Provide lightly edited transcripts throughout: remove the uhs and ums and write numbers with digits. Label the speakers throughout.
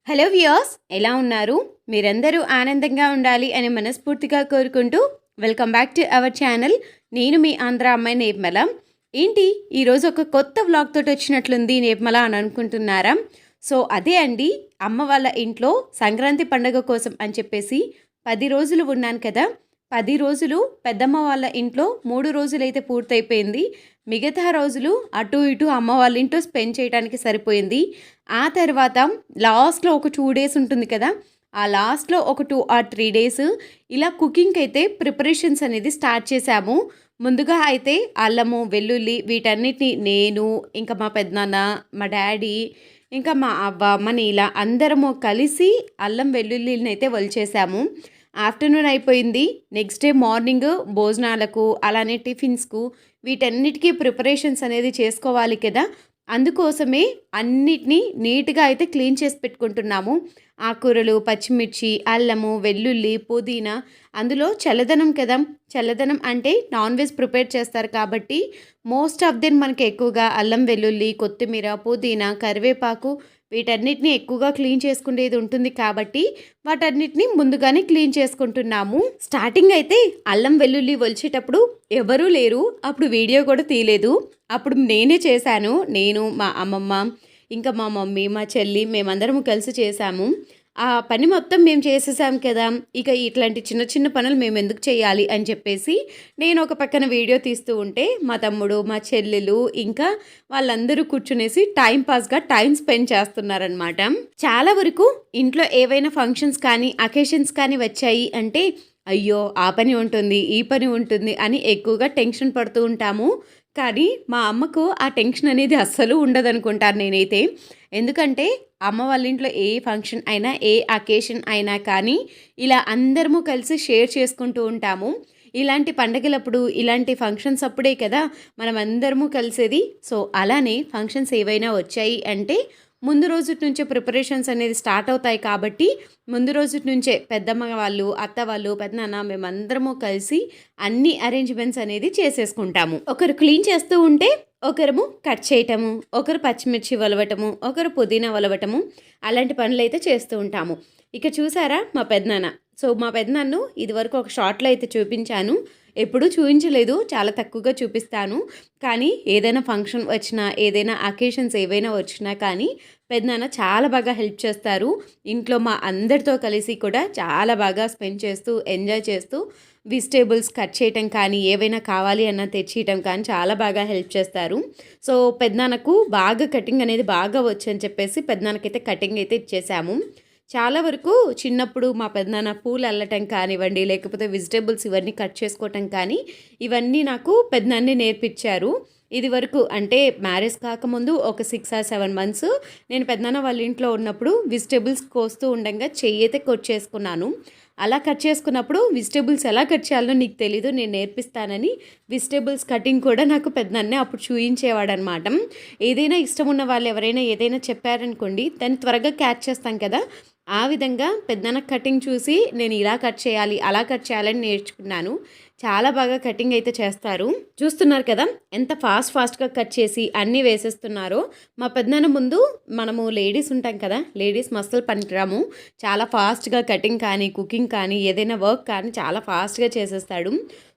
Speaker 1: Hello viewers, ఎలా ఉన్నారు? మీరందరూ ఆనందంగా ఉండాలి అని మనస్ఫూర్తిగా కోరుకుంటూ welcome back to our channel. నేను మీ ఆంధ్ర అమ్మాయి నిర్మల. ఏంటి ఈరోజు ఒక కొత్త వ్లాగ్ తోటి వచ్చినట్లుంది నిర్మల అని అనుకుంటున్నారా? సో అదే అండి, అమ్మ వాళ్ళ ఇంట్లో సంక్రాంతి పండుగ కోసం అని చెప్పేసి 10 రోజులు ఉన్నాను కదా. 10 రోజులు పెద్దమ్మ వాళ్ళ ఇంట్లో 3 రోజులైతే పూర్తయిపోయింది. మిగతా రోజులు అటు ఇటు అమ్మ వాళ్ళ ఇంట్లో స్పెండ్ చేయడానికి సరిపోయింది. ఆ తర్వాత లాస్ట్లో ఒక 2 డేస్ ఉంటుంది కదా, ఆ లాస్ట్లో ఒక 2 or 3 డేస్ ఇలా కుకింగ్కి అయితే ప్రిపరేషన్స్ అనేది స్టార్ట్ చేశాము. ముందుగా అయితే అల్లము వెల్లుల్లి వీటన్నిటిని నేను ఇంకా మా పెద్దనాన్న, మా డాడీ, ఇంకా మా అవ్వ, మా నీల అందరము కలిసి అల్లం వెల్లుల్లిని అయితే ఒలిచేసాము. ఆఫ్టర్నూన్ అయిపోయింది. నెక్స్ట్ డే మార్నింగ్ భోజనాలకు అలానే టిఫిన్స్కు వీటన్నిటికీ ప్రిపరేషన్స్ అనేది చేసుకోవాలి కదా. అందుకోసమే అన్నిటినీ నీట్గా అయితే క్లీన్ చేసి పెట్టుకుంటున్నాము. ఆకుకూరలు, పచ్చిమిర్చి, అల్లము, వెల్లుల్లి, పుదీనా, అందులో చల్లదనం కదా. చల్లదనం అంటే నాన్ వెజ్ ప్రిపేర్ చేస్తారు కాబట్టి మోస్ట్ ఆఫ్ దెన్ మనకి ఎక్కువగా అల్లం వెల్లుల్లి, కొత్తిమీర, పుదీనా, కరివేపాకు వీటన్నిటిని ఎక్కువగా క్లీన్ చేసుకునేది ఉంటుంది కాబట్టి వాటన్నిటిని ముందుగానే క్లీన్ చేసుకుంటున్నాము. స్టార్టింగ్ అయితే అల్లం వెల్లుల్లి ఒలిచేటప్పుడు ఎవరూ లేరు, అప్పుడు వీడియో కూడా తీయలేదు. అప్పుడు నేనే చేశాను. నేను, మా అమ్మమ్మ, ఇంకా మా మమ్మీ, మా చెల్లి మేమందరము కలిసి చేశాము. ఆ పని మొత్తం మేము చేసేసాం కదా, ఇక ఇట్లాంటి చిన్న చిన్న పనులు మేము ఎందుకు చేయాలి అని చెప్పేసి నేను ఒక పక్కన వీడియో తీస్తూ ఉంటే మా తమ్ముడు, మా చెల్లెలు ఇంకా వాళ్ళందరూ కూర్చునేసి టైంపాస్గా టైం స్పెండ్ చేస్తున్నారనమాట. చాలా వరకు ఇంట్లో ఏవైనా ఫంక్షన్స్ కానీ అకేషన్స్ కానీ వచ్చాయి అంటే అయ్యో ఆ పని ఉంటుంది, ఈ పని ఉంటుంది అని ఎక్కువగా టెన్షన్ పడుతూ ఉంటాము. కానీ మా అమ్మకు ఆ టెన్షన్ అనేది అస్సలు ఉండదనుకుంటాను నేనైతే. ఎందుకంటే అమ్మ వాళ్ళ ఇంట్లో ఏ ఫంక్షన్ అయినా ఏ అకేషన్ అయినా కానీ ఇలా అందరము కలిసి షేర్ చేసుకుంటూ ఉంటాము. ఇలాంటి పండగలప్పుడు ఇలాంటి ఫంక్షన్స్ అప్పుడే కదా మనం అందరము కలిసేది. సో అలానే ఫంక్షన్స్ ఏవైనా వచ్చాయి అంటే ముందు రోజు నుంచే ప్రిపరేషన్స్ అనేది స్టార్ట్ అవుతాయి కాబట్టి ముందు రోజు నుంచే పెద్దమ్మ వాళ్ళు, అత్త వాళ్ళు, పెద్దనాన్న మేమందరము కలిసి అన్ని అరేంజ్మెంట్స్ అనేది చేసేసుకుంటాము. ఒకరు క్లీన్ చేస్తూ ఉంటే ఒకరము కట్ చేయటము, ఒకరు పచ్చిమిర్చి ఒలవటము, ఒకరు పుదీనా ఒలవటము, అలాంటి పనులు అయితే చేస్తూ ఉంటాము. ఇక చూసారా మా పెద్దనాన్న. సో మా పెద్దనాన్ను ఇదివరకు ఒక షార్ట్లో అయితే చూపించాను, ఎప్పుడూ చూపించలేదు, చాలా తక్కువగా చూపిస్తాను. కానీ ఏదైనా ఫంక్షన్ వచ్చినా ఏదైనా అకేషన్స్ ఏవైనా వచ్చినా కానీ పెద్దనాన్న చాలా బాగా హెల్ప్ చేస్తారు. ఇంట్లో మా అందరితో కలిసి కూడా చాలా బాగా స్పెండ్ చేస్తూ ఎంజాయ్ చేస్తూ వెజిటేబుల్స్ కట్ చేయటం కానీ ఏవైనా కావాలి అన్న తెచ్చియటం కానీ చాలా బాగా హెల్ప్ చేస్తారు. సో పెద్దనాన్నకు బాగా కటింగ్ అనేది బాగా వచ్చని చెప్పేసి పెద్దనాన్నకైతే కటింగ్ అయితే ఇచ్చేసాము. చాలా వరకు చిన్నప్పుడు మా పెద్దనాన్న పూలు అల్లటం కానివ్వండి, లేకపోతే వెజిటేబుల్స్ ఇవన్నీ కట్ చేసుకోవటం కానీ ఇవన్నీ నాకు పెద్దనాన్నే నేర్పించారు. ఇది వరకు అంటే మ్యారేజ్ కాకముందు ఒక 6 or 7 months నేను పెద్దనాన్న వాళ్ళ ఇంట్లో ఉన్నప్పుడు వెజిటేబుల్స్ కోస్తూ ఉండగా చెయ్యి అయితే కట్ చేసుకున్నాను. అలా కట్ చేసుకున్నప్పుడు వెజిటేబుల్స్ ఎలా కట్ చేయాలో నీకు తెలీదు, నేను నేర్పిస్తానని వెజిటేబుల్స్ కటింగ్ కూడా నాకు పెద్దనాన్నే అప్పుడు చూయించేవాడు అనమాట. ఏదైనా ఇష్టం ఉన్న వాళ్ళు ఎవరైనా ఏదైనా చెప్పారనుకోండి దాన్ని త్వరగా క్యాచ్ చేస్తాం కదా, ఆ విధంగా పెద్దనాన్న కటింగ్ చూసి నేను ఇలా కట్ చేయాలి అలా కట్ చేయాలని నేర్చుకున్నాను. చాలా బాగా కటింగ్ అయితే చేస్తారు. చూస్తున్నారు కదా ఎంత ఫాస్ట్గా కట్ చేసి అన్నీ వేసేస్తున్నారో. మా పెద్దనాన్న ముందు మనము లేడీస్ ఉంటాం కదా, లేడీస్ మస్తు పనికిరాము. చాలా ఫాస్ట్గా కటింగ్ కానీ కుకింగ్ కానీ ఏదైనా వర్క్ కానీ చాలా ఫాస్ట్గా చేసేస్తాడు.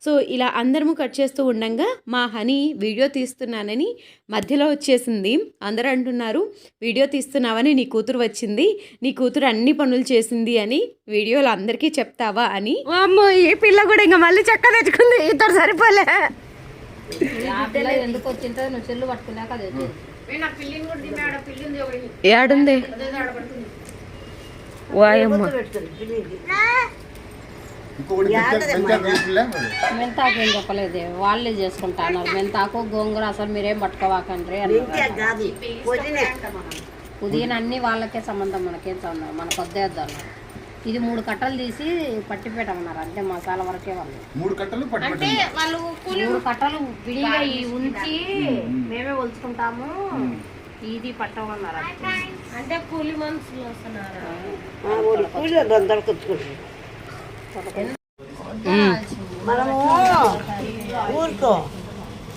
Speaker 1: సో ఇలా అందరము కట్ చేస్తూ ఉండగా మా హనీ వీడియో తీస్తున్నానని మధ్యలో వచ్చేసింది. అందరూ అంటున్నారు వీడియో తీస్తున్నావని నీ కూతురు వచ్చింది, నీ కూతురు అన్ని పనులు చేసింది అని వీడియోలో అందరికీ చెప్తావా అని. అమ్మో ఈ పిల్ల కూడా ఇంకా మళ్ళీ చెక్క తెచ్చుకుంది, ఇతడు సరిపోలే. ఏడుంది
Speaker 2: మెంతాకు ఏం చెప్పలేదు, వాళ్ళే చేసుకుంటాను. మెంతాకు గోంగూర అసలు మీరేం పట్టుకోవాకండ్రి అన్నారు. పుదీనా అన్ని వాళ్ళకే సంబంధం, మనకేం సంబంధం, మనకు వద్దేద్దాం. ఇది 3 కట్టలు తీసి పట్టి పెట్టమన్నారు, అంటే మసాలా వరకే వాళ్ళు
Speaker 3: 3 కట్టలు
Speaker 2: అంటే వాళ్ళు 3 కట్టలు విడిగా ఉంచి మేమే ఒలుచుకుంటాము, ఇది పట్టమన్నారు. అంటే కూలి మనుషులు వస్తున్నారు.
Speaker 4: మనము ఊరుకో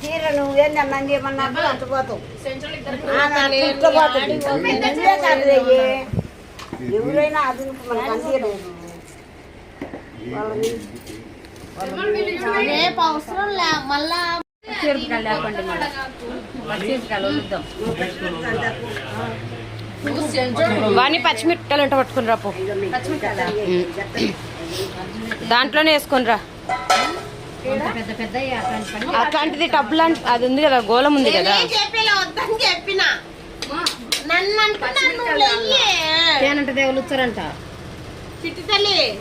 Speaker 4: చీర నువ్వు ఏందన్నా ఏమన్నా అంటుపోతావు ఎవరైనా అది మనకు అందియలేదు
Speaker 2: రేపు అవసరం లే మళ్ళా పచ్చిమిరపకాయలు లేకుండా మళ్ళీ పచ్చిమిరపకాయలు వదులుద్దాం.
Speaker 1: వాణి పచ్చిమిరపకాయలు ఉంట పట్టుకుని రా పో. దాంట్లోనే వేసుకొని రా.
Speaker 2: పెద్ద పెద్ద
Speaker 1: అట్లాంటిది టబ్ లాంటి అది ఉంది కదా, గోళం ఉంది కదా.
Speaker 2: తేనంటే దేవులు వచ్చారంట.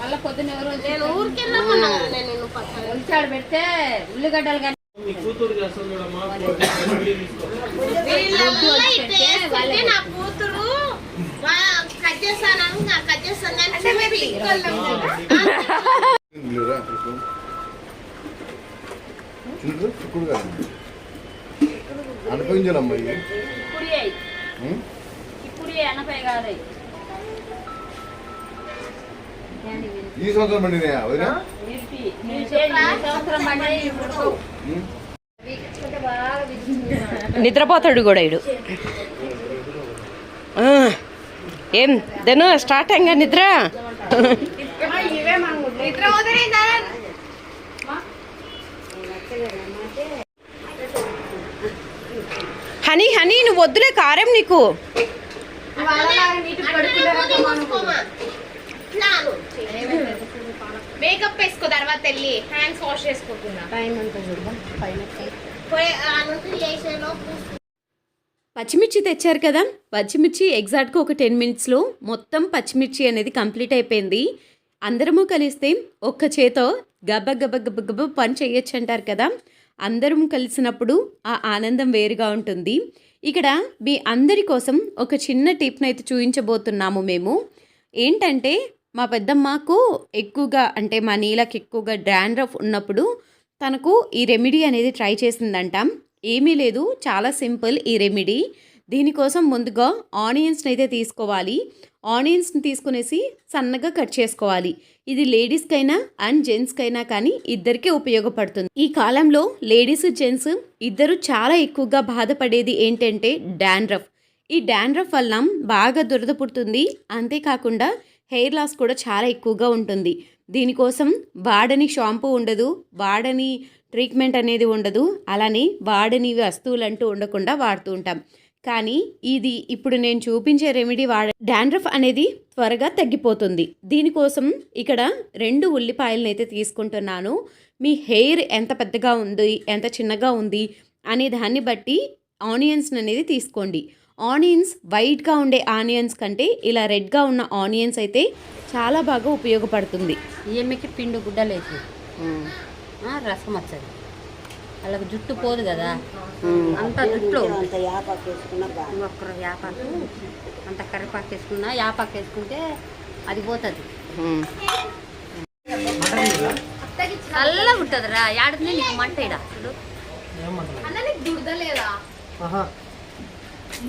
Speaker 2: మళ్ళీ పొద్దున్న ఎవరు ఉల్లిచాడు పెడితే ఉల్లిగడ్డలు కానీ
Speaker 3: అనుభవించాలమ్మా
Speaker 2: ఇప్పుడు ఎనభై కాదు
Speaker 3: ఈ సంవత్సరం పండినాయా వదినా?
Speaker 2: సంవత్సరం పడి
Speaker 1: నిద్రపోతాడు కూడా ఇడు. ఏం దెను స్టార్ట్ అయ్యా నిద్ర. హనీ హనీ నువ్వు వద్దులే కారం నీకు.
Speaker 5: మేకప్ వేసుకో తర్వాత వెళ్ళి హ్యాండ్స్ వాష్ చేసుకుంటున్నా.
Speaker 2: టైం అంతా చూద్దాం పైన
Speaker 1: పచ్చిమిర్చి తెచ్చారు కదా, పచ్చిమిర్చి ఎగ్జాక్ట్గా ఒక 10 minutesలో మొత్తం పచ్చిమిర్చి అనేది కంప్లీట్ అయిపోయింది. అందరము కలిస్తే ఒక్క చేతో గబ్బ గబ్బ గబ్బ గబ్బ పని చేయొచ్చు అంటారు కదా. అందరం కలిసినప్పుడు ఆ ఆనందం వేరుగా ఉంటుంది. ఇక్కడ మీ అందరి కోసం ఒక చిన్న టిప్ని అయితే చూపించబోతున్నాము మేము. ఏంటంటే మా పెద్దమ్మకు ఎక్కువగా అంటే మా నీళ్ళకి ఎక్కువగా డాండ్రఫ్ ఉన్నప్పుడు తనకు ఈ రెమెడీ అనేది ట్రై చేసిందంట. ఏమీ లేదు, చాలా సింపుల్ ఈ రెమెడీ. దీనికోసం ముందుగా ఆనియన్స్ని అయితే తీసుకోవాలి. ఆనియన్స్ని తీసుకునేసి సన్నగా కట్ చేసుకోవాలి. ఇది లేడీస్కైనా అండ్ జెంట్స్కైనా కానీ ఇద్దరికీ ఉపయోగపడుతుంది. ఈ కాలంలో లేడీస్ జెంట్స్ ఇద్దరు చాలా ఎక్కువగా బాధపడేది ఏంటంటే డాండ్రఫ్. ఈ డాండ్రఫ్ వల్ల బాగా దురద పుడుతుంది. అంతేకాకుండా హెయిర్ లాస్ కూడా చాలా ఎక్కువగా ఉంటుంది. దీనికోసం వాడని షాంపూ ఉండదు, వాడని ట్రీట్మెంట్ అనేది ఉండదు, అలానే వాడని వస్తువులు అంటూ ఉండకుండా వాడుతూ ఉంటాం. కానీ ఇది ఇప్పుడు నేను చూపించే రెమెడీ డాండ్రఫ్ అనేది త్వరగా తగ్గిపోతుంది. దీనికోసం ఇక్కడ 2 ఉల్లిపాయలను అయితే తీసుకుంటున్నాను. మీ హెయిర్ ఎంత పెద్దగా ఉంది, ఎంత చిన్నగా ఉంది అనే దాన్ని బట్టి ఆనియన్స్ అనేది తీసుకోండి. ఆనియన్స్ వైట్గా ఉండే ఆనియన్స్ కంటే ఇలా రెడ్గా ఉన్న ఆనియన్స్ అయితే చాలా బాగా ఉపయోగపడుతుంది.
Speaker 2: ఏమికి పిండి గుడ్డలేసి రసం వచ్చేది. వాళ్ళకి జుట్టు పోదు కదా, అంత జుట్టులో
Speaker 4: అంత యాపాకు వేసుకున్నా బాగా
Speaker 2: ఒక్కరు యాపాకు అంత కరివేపాకు వేసుకున్నా, యాపాకు వేసుకుంటే అది పోతుంది. చల్లగా ఉంటుంది రా. యాడికి నీకు మంట ఇడా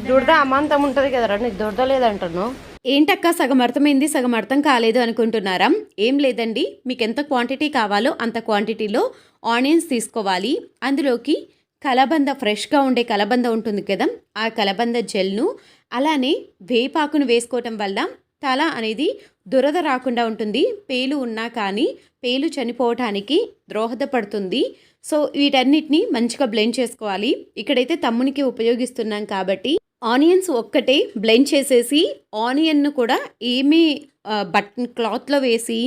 Speaker 1: దురద అమాంతం ఉంటుంది కదరా, నీకు దురద లేదంటాను. ఏంటక్క సగం అర్థమైంది సగం అర్థం కాలేదు అనుకుంటున్నారా? ఏం లేదండి, మీకు ఎంత క్వాంటిటీ కావాలో అంత క్వాంటిటీలో ఆనియన్స్ తీసుకోవాలి. అందులోకి కలబంద, ఫ్రెష్గా ఉండే కలబంద ఉంటుంది కదా, ఆ కలబంద జెల్ను అలానే వేపాకును వేసుకోవటం వల్ల తల అనేది దురద రాకుండా ఉంటుంది. పేలు ఉన్నా కానీ పేలు చనిపోవటానికి దోహదపడుతుంది. సో వీటన్నిటిని మంచిగా బ్లెండ్ చేసుకోవాలి. ఇక్కడైతే తమ్మునికి ఉపయోగిస్తున్నాం కాబట్టి ఆనియన్స్ ఒక్కటే బ్లెండ్ చేసేసి ఆనియన్ను కూడా ఏమీ క్లాత్లో వేసి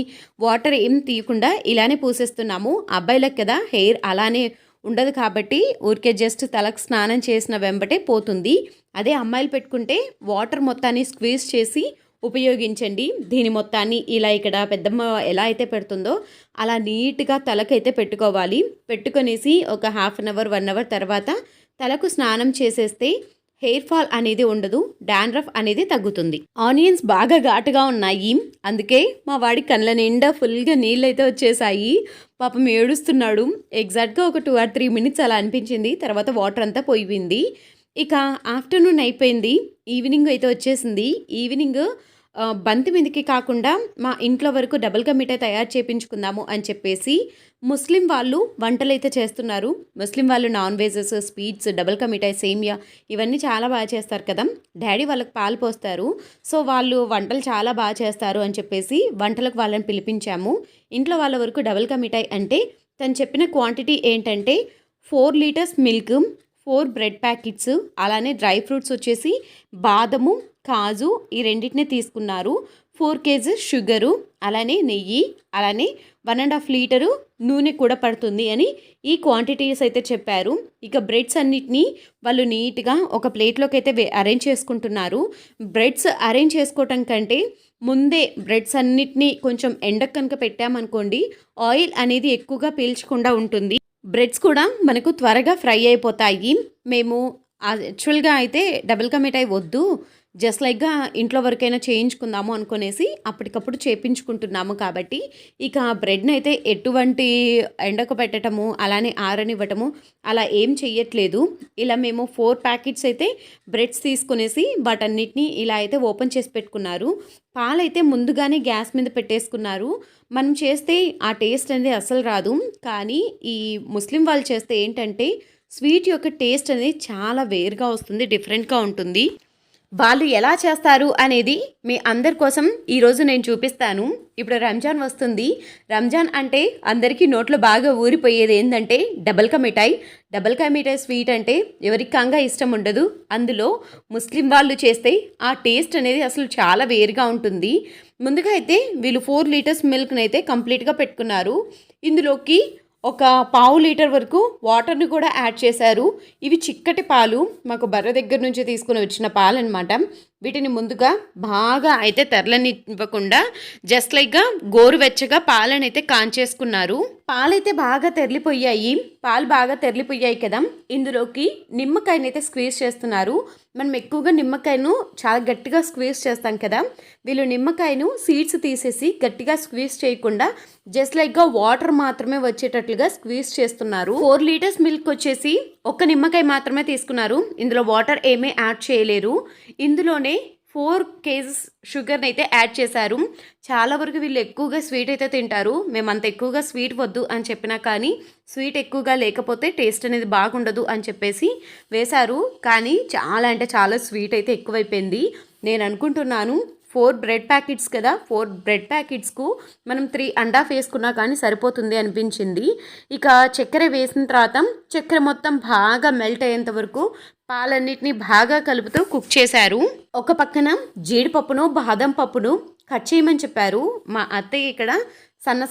Speaker 1: వాటర్ ఏం తీయకుండా ఇలానే పూసేస్తున్నాము. అబ్బాయిలకు కదా హెయిర్ అలానే ఉండదు కాబట్టి ఊరికే జస్ట్ తలకు స్నానం చేసిన వెంబటే పోతుంది. అదే అమ్మాయిలు పెట్టుకుంటే వాటర్ మొత్తాన్ని స్క్వీజ్ చేసి ఉపయోగించండి. దీని మొత్తాన్ని ఇలా ఇక్కడ పెద్దమ్మ ఎలా అయితే పెడుతుందో అలా నీట్గా తలకైతే పెట్టుకోవాలి. పెట్టుకొనేసి ఒక 1/2 hour 1 hour తర్వాత తలకు స్నానం చేసేస్తే హెయిర్ ఫాల్ అనేది ఉండదు, డాండ్రఫ్ అనేది తగ్గుతుంది. ఆనియన్స్ బాగా ఘాటుగా ఉన్నాయి, అందుకే మా వాడి కళ్ళ నిండా ఫుల్గా నీళ్ళు అయితే వచ్చేసాయి. పాపం ఏడుస్తున్నాడు. ఎగ్జాక్ట్గా ఒక 2 or 3 minutes అలా అనిపించింది. తర్వాత వాటర్ అంతా పోయింది. ఇక ఆఫ్టర్నూన్ అయిపోయింది, ఈవినింగ్ అయితే వచ్చేసింది. ఈవినింగ్ బంతి మీదకి కాకుండా మా ఇంట్లో వరకు డబుల్గా మిఠాయి తయారు చేయించుకుందాము అని చెప్పేసి ముస్లిం వాళ్ళు వంటలైతే చేస్తున్నారు. ముస్లిం వాళ్ళు నాన్ వెజెస్, స్వీట్స్, డబుల్గా మిఠాయి, సేమియా ఇవన్నీ చాలా బాగా చేస్తారు కదా. డాడీ వాళ్ళకి పాలు పోస్తారు. సో వాళ్ళు వంటలు చాలా బాగా చేస్తారు అని చెప్పేసి వంటలకు వాళ్ళని పిలిపించాము. ఇంట్లో వాళ్ళ వరకు డబుల్గా మిఠాయి అంటే తను చెప్పిన క్వాంటిటీ ఏంటంటే 4 లీటర్స్ మిల్క్, 4 బ్రెడ్ ప్యాకెట్స్, అలానే డ్రై ఫ్రూట్స్ వచ్చేసి బాదము, కాజు ఈ రెండింటినే తీసుకున్నారు. 4 కేజీస్ షుగరు, అలానే నెయ్యి, అలానే 1.5 లీటరు నూనె కూడా పడుతుంది అని ఈ క్వాంటిటీస్ అయితే చెప్పారు. ఇక బ్రెడ్స్ అన్నిటినీ వాళ్ళు నీట్గా ఒక ప్లేట్లోకి అయితే అరేంజ్ చేసుకుంటున్నారు. బ్రెడ్స్ అరేంజ్ చేసుకోవటం కంటే ముందే బ్రెడ్స్ అన్నిటినీ కొంచెం ఎండకు కనుక పెట్టామనుకోండి ఆయిల్ అనేది ఎక్కువగా పీల్చకుండా ఉంటుంది. బ్రెడ్స్ కూడా మనకు త్వరగా ఫ్రై అయిపోతాయి. మేము యాక్చువల్గా అయితే డబుల్గా మిఠాయి వద్దు, జస్ట్ లైక్గా ఇంట్లో వరకైనా చేయించుకుందాము అనుకునేసి అప్పటికప్పుడు చేయించుకుంటున్నాము. కాబట్టి ఇక బ్రెడ్ని అయితే ఎటువంటి ఎండకు పెట్టడము అలానే ఆరనివ్వటము అలా ఏం చెయ్యట్లేదు. ఇలా మేము 4 ప్యాకెట్స్ అయితే బ్రెడ్స్ తీసుకునేసి వాటన్నిటిని ఇలా అయితే ఓపెన్ చేసి పెట్టుకున్నారు. పాలైతే ముందుగానే గ్యాస్ మీద పెట్టేసుకున్నారు. మనం చేస్తే ఆ టేస్ట్ అనేది అస్సలు రాదు. కానీ ఈ ముస్లిం వాళ్ళు చేస్తే ఏంటంటే స్వీట్ యొక్క టేస్ట్ అనేది చాలా వేరుగా వస్తుంది, డిఫరెంట్గా ఉంటుంది. వాళ్ళు ఎలా చేస్తారు అనేది మీ అందరి కోసం ఈరోజు నేను చూపిస్తాను. ఇప్పుడు రంజాన్ వస్తుంది. రంజాన్ అంటే అందరికీ నోట్లో బాగా ఊరిపోయేది ఏంటంటే డబుల్కా మిఠాయి. డబుల్కా మిఠాయి స్వీట్ అంటే ఎవరికి కాంగా ఇష్టం ఉండదు. అందులో ముస్లిం వాళ్ళు చేస్తే ఆ టేస్ట్ అనేది అసలు చాలా వేరుగా ఉంటుంది. ముందుగా అయితే వీళ్ళు 4 లీటర్స్ మిల్క్ని అయితే కంప్లీట్గా పెట్టుకున్నారు. ఇందులోకి ఒక 1/2 లీటర్ వరకు వాటర్ని కూడా యాడ్ చేశారు. ఇవి చిక్కటి పాలు, మాకు బర్రె దగ్గర నుంచి తీసుకుని వచ్చిన పాలు అనమాట. వీటిని ముందుగా బాగా అయితే తెరలనివ్వకుండా జస్ట్ లైక్గా గోరువెచ్చగా పాలను అయితే కాంచేసుకున్నారు. పాలైతే బాగా తెరలిపోయాయి. పాలు బాగా తెరలిపోయాయి కదా, ఇందులోకి నిమ్మకాయనైతే స్క్వీజ్ చేస్తున్నారు. మనం ఎక్కువగా నిమ్మకాయను చాలా గట్టిగా స్క్వీజ్ చేస్తాం కదా, వీళ్ళు నిమ్మకాయను సీడ్స్ తీసేసి గట్టిగా స్క్వీజ్ చేయకుండా జస్ట్ లైక్గా వాటర్ మాత్రమే వచ్చేటట్లుగా స్క్వీజ్ చేస్తున్నారు. 4 లీటర్స్ మిల్క్ వచ్చేసి ఒక్క నిమ్మకాయ మాత్రమే తీసుకున్నారు. ఇందులో వాటర్ ఏమీ యాడ్ చేయలేరు. ఇందులోనే 4 కేజీస్ షుగర్ని అయితే యాడ్ చేశారు. చాలా వరకు వీళ్ళు ఎక్కువగా స్వీట్ అయితే తింటారు. మేము అంత ఎక్కువగా స్వీట్ వద్దు అని చెప్పినా కానీ స్వీట్ ఎక్కువగా లేకపోతే టేస్ట్ అనేది బాగుండదు అని చెప్పేసి వేశారు. కానీ చాలా అంటే చాలా స్వీట్ అయితే ఎక్కువైపోయింది. నేను అనుకుంటున్నాను 4 బ్రెడ్ ప్యాకెట్స్ కదా, 4 బ్రెడ్ ప్యాకెట్స్కు మనం 3.5 వేసుకున్నా కానీ సరిపోతుంది అనిపించింది. ఇక చక్కెర వేసిన తర్వాత చక్కెర మొత్తం బాగా మెల్ట్ అయ్యేంత వరకు పాలన్నిటిని బాగా కలుపుతూ కుక్ చేశారు. ఒక పక్కన జీడిపప్పును బాదం పప్పును కట్ చేయమని చెప్పారు మా అత్తయ్య. ఇక్కడ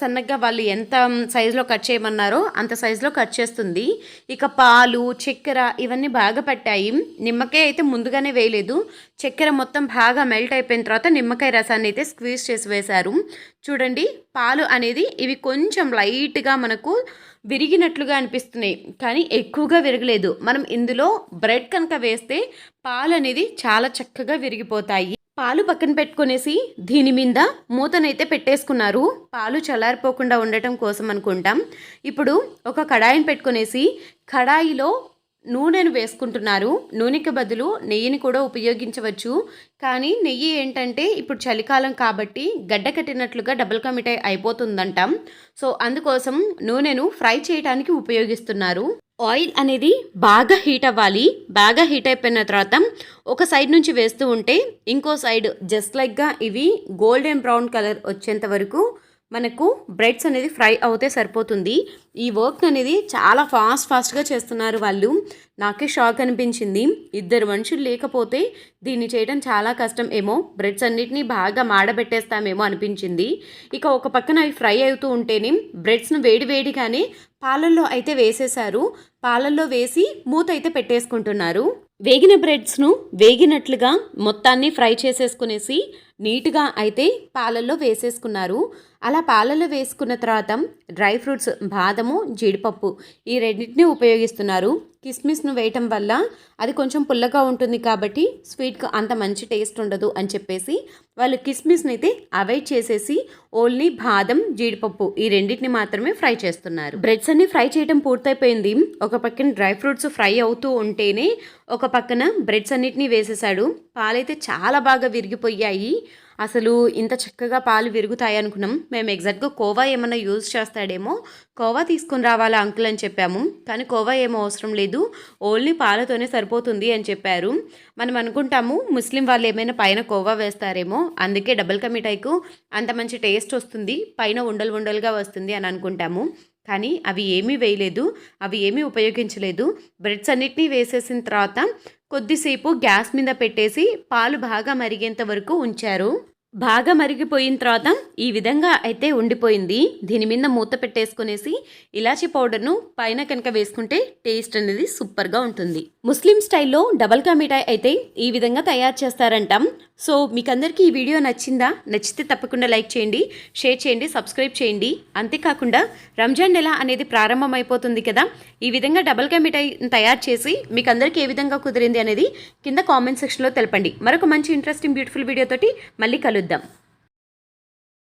Speaker 1: సన్నగా వాళ్ళు ఎంత సైజులో కట్ చేయమన్నారో అంత సైజులో కట్ చేస్తుంది. ఇక పాలు, చక్కెర ఇవన్నీ బాగా పట్టాయి. నిమ్మకాయ అయితే ముందుగానే వేయలేదు. చక్కెర మొత్తం బాగా మెల్ట్ అయిపోయిన తర్వాత నిమ్మకాయ రసాన్ని అయితే స్క్వీజ్ చేసి వేశారు. చూడండి, పాలు అనేది ఇవి కొంచెం లైట్గా మనకు విరిగినట్లుగా అనిపిస్తున్నాయి, కానీ ఎక్కువగా విరగలేదు. మనం ఇందులో బ్రెడ్ కనుక వేస్తే పాలు అనేది చాలా చక్కగా విరిగిపోతాయి. పాలు పక్కన పెట్టుకునేసి దీని మీద మూతనైతే పెట్టేసుకున్నారు. పాలు చల్లారిపోకుండా ఉండటం కోసం అనుకుంటాం. ఇప్పుడు ఒక కడాయిని పెట్టుకునేసి కడాయిలో నూనెను వేసుకుంటున్నారు. నూనెకి బదులు నెయ్యిని కూడా ఉపయోగించవచ్చు. కానీ నెయ్యి ఏంటంటే ఇప్పుడు చలికాలం కాబట్టి గడ్డ కట్టినట్లుగా డబుల్కా మిఠాయి అయిపోతుందంటాం. సో అందుకోసం నూనెను ఫ్రై చేయడానికి ఉపయోగిస్తున్నారు. ఆయిల్ అనేది బాగా హీట్ అవ్వాలి. బాగా హీట్ అయిపోయిన తర్వాత ఒక సైడ్ నుంచి వేస్తూ ఉంటే ఇంకో సైడ్ జస్ట్ లైక్గా ఇవి గోల్డెన్ బ్రౌన్ కలర్ వచ్చేంత వరకు మనకు బ్రెడ్స్ అనేది ఫ్రై అవుతే సరిపోతుంది. ఈ వర్క్ అనేది చాలా ఫాస్ట్గా చేస్తున్నారు వాళ్ళు. నాకే షాక్ అనిపించింది. 2 మనుషులు లేకపోతే దీన్ని చేయడం చాలా కష్టం ఏమో, బ్రెడ్స్ అన్నిటినీ బాగా మాడబెట్టేస్తామేమో అనిపించింది. ఇక ఒక పక్కన అవి ఫ్రై అవుతూ ఉంటేనే బ్రెడ్స్ను వేడిగానే పాలల్లో అయితే వేసేశారు. పాలల్లో వేసి మూత అయితే పెట్టేసుకుంటున్నారు. వేగిన బ్రెడ్స్ను వేగినట్లుగా మొత్తాన్ని ఫ్రై చేసేసుకునేసి నీట్గా అయితే పాలల్లో వేసేసుకున్నారు. అలా పాలల్లో వేసుకున్న తర్వాత డ్రై ఫ్రూట్స్ బాదము, జీడిపప్పు ఈ రెండింటిని ఉపయోగిస్తున్నారు. కిస్మిస్ను వేయటం వల్ల అది కొంచెం పుల్లగా ఉంటుంది కాబట్టి స్వీట్కి అంత మంచి టేస్ట్ ఉండదు అని చెప్పేసి వాళ్ళు కిస్మిస్ని అయితే అవాయిడ్ చేసేసి ఓన్లీ బాదం, జీడిపప్పు ఈ రెండింటిని మాత్రమే ఫ్రై చేస్తున్నారు. బ్రెడ్స్ అన్ని ఫ్రై చేయడం పూర్తయిపోయింది. ఒక పక్కన డ్రై ఫ్రూట్స్ ఫ్రై అవుతూ ఉంటేనే ఒక పక్కన బ్రెడ్స్ అన్నిటిని వేసేసాడు. పాలైతే చాలా బాగా విరిగిపోయాయి. అసలు ఇంత చక్కగా పాలు విరుగుతాయి అనుకున్నాం. మేము ఎగ్జాక్ట్గా కోవా ఏమన్నా యూజ్ చేస్తాడేమో, కోవా తీసుకుని రావాలా అంకుల్ అని చెప్పాము. కానీ కోవా ఏమో అవసరం లేదు, ఓన్లీ పాలతోనే సరిపోతుంది అని చెప్పారు. మనం అనుకుంటాము ముస్లిం వాళ్ళు ఏమైనా పైన కోవా వేస్తారేమో, అందుకే డబుల్ కా మిఠాయికు అంత మంచి టేస్ట్ వస్తుంది, పైన ఉండలు ఉండలుగా వస్తుంది అని అనుకుంటాము. కానీ అవి ఏమీ వేయలేదు, అవి ఏమీ ఉపయోగించలేదు. బ్రెడ్స్ అన్నిటినీ వేసేసిన తర్వాత కొద్దిసేపు గ్యాస్ మీద పెట్టేసి పాలు బాగా మరిగేంత వరకు ఉంచారు. బాగా మరిగిపోయిన తర్వాత ఈ విధంగా అయితే ఉండిపోయింది. దీని మీద మూత పెట్టేసుకునేసి ఇలాచీ పౌడర్ను పైన కనుక వేసుకుంటే టేస్ట్ అనేది సూపర్గా ఉంటుంది. ముస్లిం స్టైల్లో డబల్ కా మిఠాయి అయితే ఈ విధంగా తయారు చేస్తారంటాం. సో మీకు అందరికీ ఈ వీడియో నచ్చిందా? నచ్చితే తప్పకుండా లైక్ చేయండి, షేర్ చేయండి, సబ్స్క్రైబ్ చేయండి. అంతేకాకుండా రంజాన్ నెల అనేది ప్రారంభమైపోతుంది కదా, ఈ విధంగా డబల్ కా మిఠాయి తయారు చేసి మీకు అందరికీ ఏ విధంగా కుదిరింది అనేది కింద కామెంట్ సెక్షన్లో తెలపండి. మరొక మంచి ఇంట్రెస్టింగ్ బ్యూటిఫుల్ వీడియోతోటి మళ్ళీ కలుద్దాం.